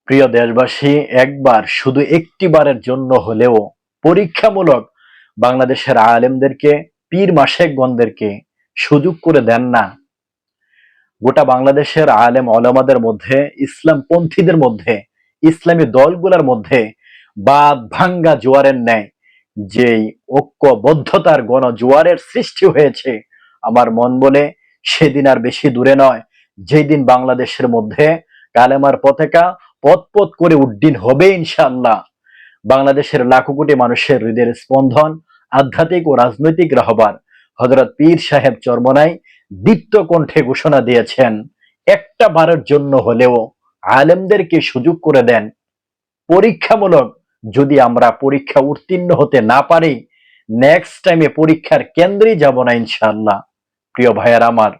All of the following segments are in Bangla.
প্রিয় দেশবাসী, একবার শুধু একটি বারের জন্য হলেও পরীক্ষামূলক বাংলাদেশের আলেমদেরকে, পীর মাশেখগণদেরকে সুযোগ করে দেন না। গোটা বাংলাদেশের আলেম ওলামাদের মধ্যে, ইসলামপন্থীদের মধ্যে, ইসলামী দলগুলোর মধ্যে বাঁধ ভাঙ্গা জোয়ারের ন্যায় যেই ঐক্যবদ্ধতার গণজোয়ারের সৃষ্টি হয়েছে, আমার মন বলে সেদিন আর বেশি দূরে নয়, যেই দিন বাংলাদেশের মধ্যে কালেমার পতাকা পথ পথ করে উড্ডীন হবে ইনশাআল্লাহ। বাংলাদেশের লাখো কোটি মানুষের হৃদয়ের স্পন্দন, আধ্যাত্মিক ও রাজনৈতিক রাহবার হযরত পীর সাহেব চরমনাই দীপ্ত কণ্ঠে ঘোষণা দিয়েছেন, একটা বারের জন্য হলেও আলেমদেরকে সুযোগ করে দেন। পরীক্ষামূলক যদি আমরা পরীক্ষা উত্তীর্ণ হতে না পারি, নেক্সট টাইমে পরীক্ষার কেন্দ্রেই যাব না ইনশাআল্লাহ। প্রিয় ভাইয়ার আমার,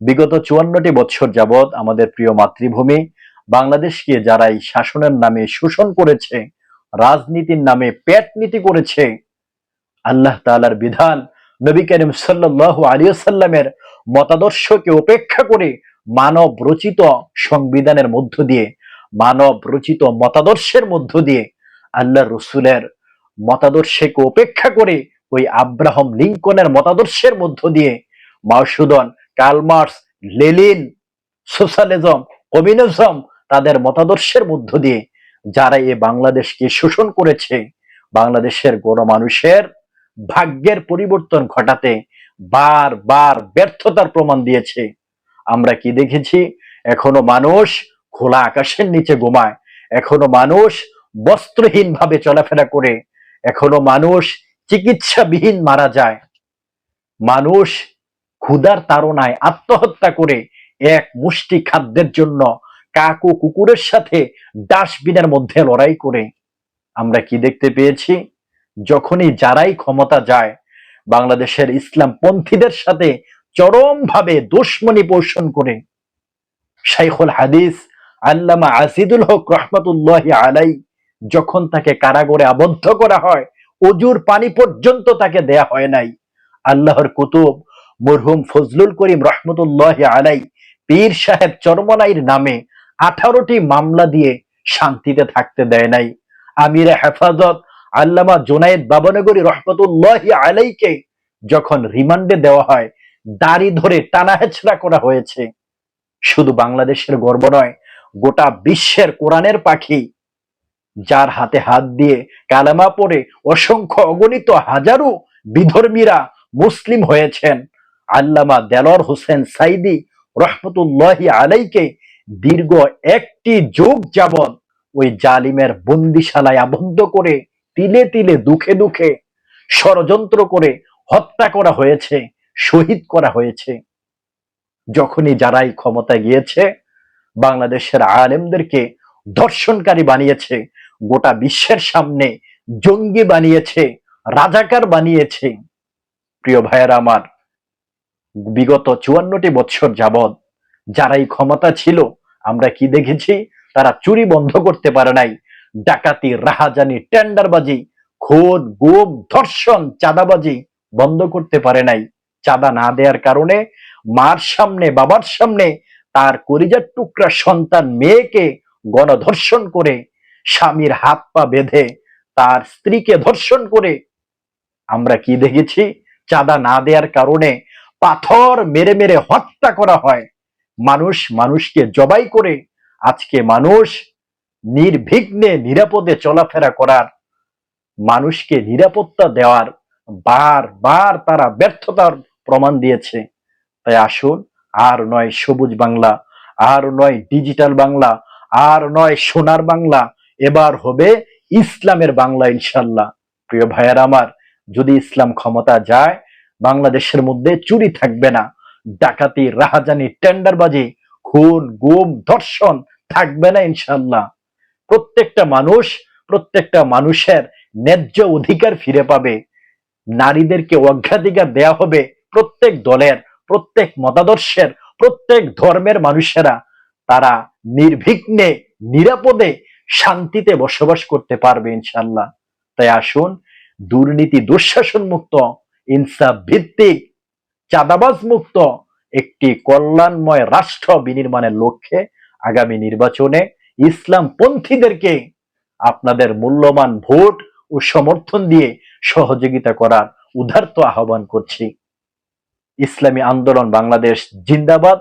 বিগত 54টি বছর যাবৎ আমাদের প্রিয় মাতৃভূমি বাংলাদেশকে যারা এই শাসনের নামে শোষণ করেছে, রাজনীতির নামে পেটনীতি করেছে, আল্লাহ তাআলার বিধান, নবী করিম সাল্লাল্লাহু আলাইহি ওয়াসাল্লামের মতাদর্শকে উপেক্ষা করে মানব রচিত সংবিধানের মধ্য দিয়ে, মানব রচিত মতাদর্শের মধ্য দিয়ে, আল্লাহর রাসূলের মতাদর্শকে উপেক্ষা করে ওই আব্রাহাম লিঙ্কনের মতাদর্শের মধ্য দিয়ে Mao Zedong, Karl Marx, Lenin, socialism, communism, তাদের মতাদর্শের মধ্য দিয়ে যারা এই বাংলাদেশকে শোষণ করেছে, বাংলাদেশের গণমানুষের ভাগ্যের পরিবর্তন ঘটাতে বারবার ব্যর্থতার প্রমাণ দিয়েছে। আমরা কি দেখেছি? এখনো মানুষ খোলা আকাশের নিচে ঘুমায়, এখনো মানুষ বস্ত্রহীন ভাবে চলাফেরা করে, এখনো মানুষ চিকিৎসাবিহীন মারা যায়, মানুষ ক্ষুধার তাড়নায় আত্মহত্যা করে এক মুষ্টি খাদ্যের জন্য কাক ও কুকুরের সাথে ডাস্টবিনের মধ্যে লড়াই করে। আমরা কি দেখতে পেয়েছি? যখনই যারাই ক্ষমতা যায়, বাংলাদেশের ইসলামপন্থীদের সাথে চরমভাবে দুশমনি পোষণ করে। শাইখুল হাদিস আল্লামা আসিদুল হক রহমাতুল্লাহি আলাই যখন তাকে কারাগারে আবদ্ধ করা হয়, অজুর পানি পর্যন্ত তাকে দেয়া হয় নাই। আল্লাহর কুতুব মরহুম ফজলুল করিম রহমতুল্লাহি আলাই পীর সাহেব চরমনাইর নামে 18টি মামলা দিয়ে শান্তিতে থাকতে দেয় নাই। আমিরে হেফাজত আল্লামা জুনায়েদ বাবনগরী রহমতুল্লাহি আলাইকে যখন রিমান্ডে দেওয়া হয়, দাড়ি ধরে টানা হেঁচড়া করা হয়েছে। শুধু বাংলাদেশের গর্ব নয়, গোটা বিশ্বের কোরআনের পাখি, যার হাতে হাত দিয়ে কালেমা পড়ে অসংখ্য অগণিত হাজারো বিধর্মীরা মুসলিম হয়েছেন, আল্লামা দেলোয়ার হোসেন সাইদি রহমতুল্লাহি আলাইকে দীর্ঘ একটি যুগ যাবৎ ওই জালিমের বন্দিশালায় আবদ্ধ করে তিলে তিলে দুঃখে দুঃখে ষড়যন্ত্র করে হত্যা করা হয়েছে, শহীদ করা হয়েছে। যখনই যারাই ক্ষমতায় গিয়েছে, বাংলাদেশের আলেমদেরকে ধর্ষণকারী বানিয়েছে, গোটা বিশ্বের সামনে জঙ্গি বানিয়েছে, রাজাকার বানিয়েছে। প্রিয় ভাইয়েরা আমার, বিগত 54টি বছর যাবৎ যারাই ক্ষমতা ছিল, আমরা কি দেখেছি? তারা চুরি বন্ধ করতে পারে নাই, ডাকাতি, রাহাজানি, টেন্ডারবাজি, খুন, গুম, ধর্ষণ, চাঁদাবাজি বন্ধ করতে পারে নাই। চাঁদা না দেওয়ার কারণে মার সামনে, বাবার সামনে তার কলিজার টুকরা সন্তান মেয়েকে গণধর্ষণ করে, স্বামীর হাত পা বেঁধে তার স্ত্রীকে ধর্ষণ করে। আমরা কি দেখেছি? চাঁদা না দেওয়ার কারণে পাথর মেরে মেরে হত্যা করা হয়, মানুষ মানুষকে জবাই করে। আজকে মানুষ নির্বিঘ্নে নিরাপদে চলাফেরা করার, মানুষকে নিরাপত্তা দেওয়ার বারবার তারা ব্যর্থতার প্রমাণ দিয়েছে। তাই আসুন, আর নয় সবুজ বাংলা, আর নয় ডিজিটাল বাংলা, আর নয় সোনার বাংলা, এবার হবে ইসলামের বাংলা ইনশাল্লাহ। প্রিয় ভাইয়ের আমার, যদি ইসলাম ক্ষমতা যায়, বাংলাদেশের মধ্যে চুরি থাকবে না, ডাকাতি, রাহাজানি, টেন্ডারবাজি, খুন, গুম, ধর্ষণ থাকবে না ইনশাল্লাহ। প্রত্যেকটা মানুষ, প্রত্যেকটা মানুষের ন্যায্য অধিকার ফিরে পাবে। নারীদেরকে অগ্রাধিকার দেয়া হবে। প্রত্যেক দলের, প্রত্যেক মতাদর্শের, প্রত্যেক ধর্মের মানুষেরা তারা নির্বিঘ্নে নিরাপদে শান্তিতে বসবাস করতে পারবে ইনশাল্লাহ। তাই আসুন, দুর্নীতি দুঃশাসন মুক্ত, ইনসাফ ভিত্তিক, চাঁদাবাজ মুক্ত একটি কল্যাণময় রাষ্ট্র বিনির্মাণের লক্ষ্যে আগামী নির্বাচনে ইসলাম পন্থীদেরকে আপনাদের মূল্যবান ভোট ও সমর্থন দিয়ে সহযোগিতা করার উদার্ত আহ্বান করছি। ইসলামী আন্দোলন বাংলাদেশ জিন্দাবাদ,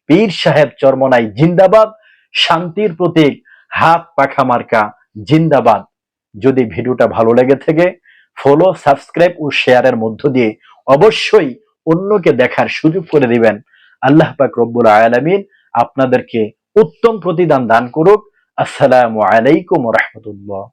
পীর সাহেব চরমনাই জিন্দাবাদ, শান্তির প্রতীক হাত পাখা মার্কা জিন্দাবাদ। যদি ভিডিওটা ভালো লেগে থাকে ফলো, সাবস্ক্রাইব ও শেয়ারের মধ্য দিয়ে অবশ্যই অন্যকে দেখার সুযোগ করে দিবেন। আল্লাহ পাক রব্বুল আলামিন আপনাদেরকে উত্তম প্রতিদান দান করুক। আসসালামু আলাইকুম ওয়া রাহমাতুল্লাহ।